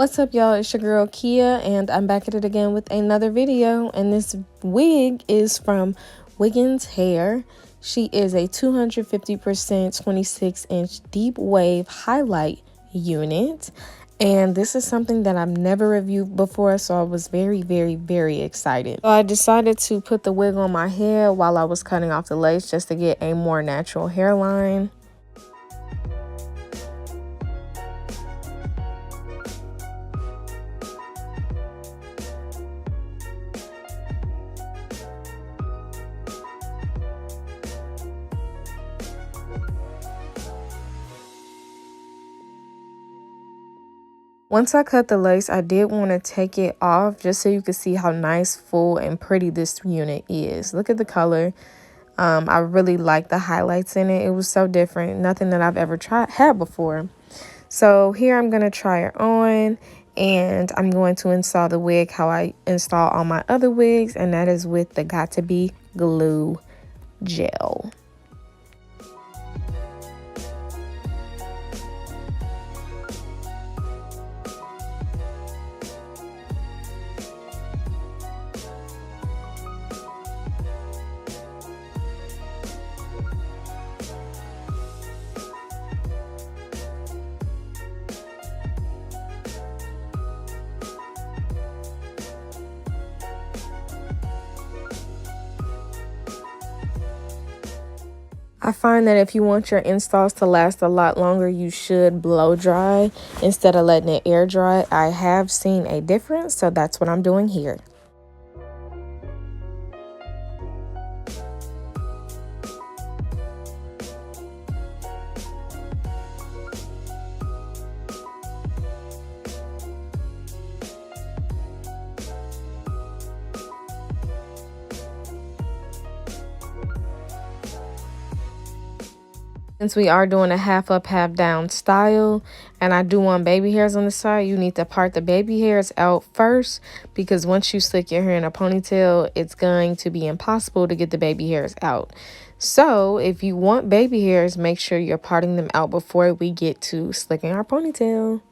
What's up, y'all? It's your girl Kia, and I'm back at it again with another video. And this wig is from Wiggins hair. She is a 250% 26-inch deep wave highlight unit, and this is something that I've never reviewed before, so I was very excited. So I decided to put the wig on my head while I was cutting off the lace just to get a more natural hairline. Once I cut the lace, I did want to take it off just so you can see how nice, full, and pretty this unit is. Look at the color. I really like the highlights in it. It was so different. Nothing that I've ever had before. So here I'm going to try it on, and I'm going to install the wig how I install all my other wigs, and that is with the Got To Be glue gel. I find that if you want your installs to last a lot longer, you should blow dry instead of letting it air dry. I have seen a difference, so that's what I'm doing here. Since we are doing a half up, half down style, and I do want baby hairs on the side, you need to part the baby hairs out first, because once you slick your hair in a ponytail, it's going to be impossible to get the baby hairs out. So if you want baby hairs, make sure you're parting them out before we get to slicking our ponytail.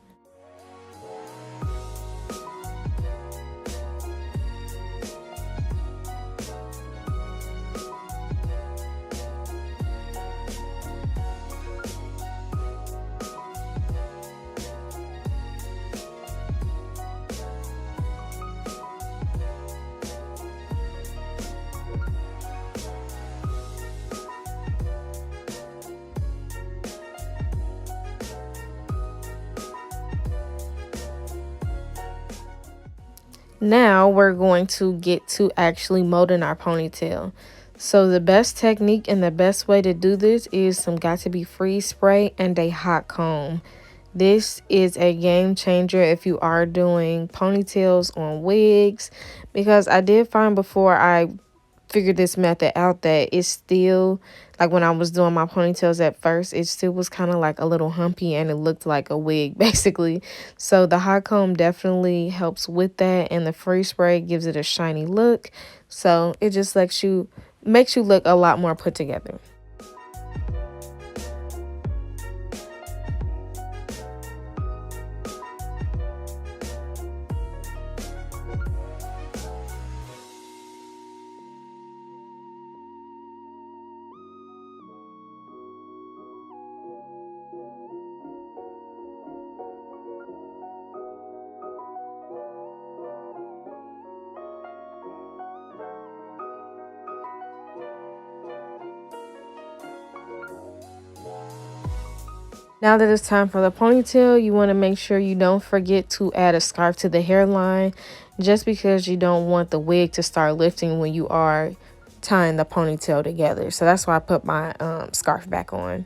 Now we're going to get to actually molding our ponytail. So the best technique and the best way to do this is some Got To Be freeze spray and a hot comb. This is a game changer if you are doing ponytails on wigs, because I did find before I figured this method out that it's still, like when I was doing my ponytails at first, it still was kind of like a little humpy and it looked like a wig basically. So the hot comb definitely helps with that, and the freeze spray gives it a shiny look, so it just makes you look a lot more put together. Now that it's time for the ponytail, you want to make sure you don't forget to add a scarf to the hairline, just because you don't want the wig to start lifting when you are tying the ponytail together. So that's why I put my scarf back on.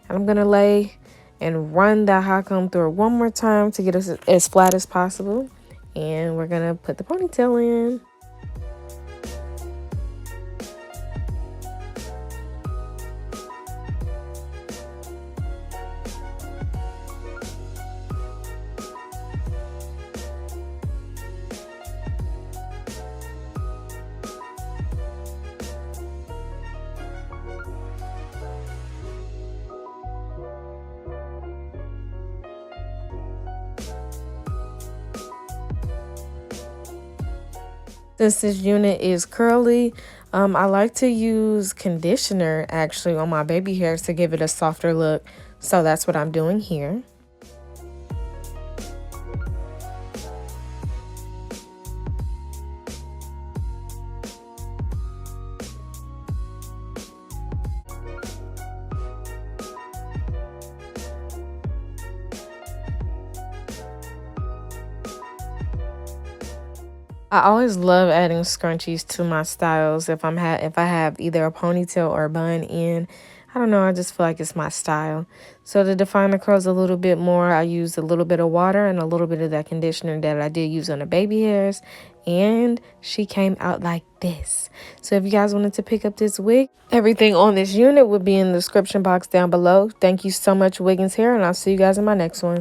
And I'm going to lay and run that hot comb through it one more time to get us as flat as possible. And we're going to put the ponytail in. Since this unit is curly, I like to use conditioner actually on my baby hairs to give it a softer look. So that's what I'm doing here. I always love adding scrunchies to my styles if I have either a ponytail or a bun in. I don't know, I just feel like it's my style. So to define the curls a little bit more, I used a little bit of water and a little bit of that conditioner that I did use on the baby hairs. And she came out like this. So if you guys wanted to pick up this wig, everything on this unit would be in the description box down below. Thank you so much, Wiggins Hair, and I'll see you guys in my next one.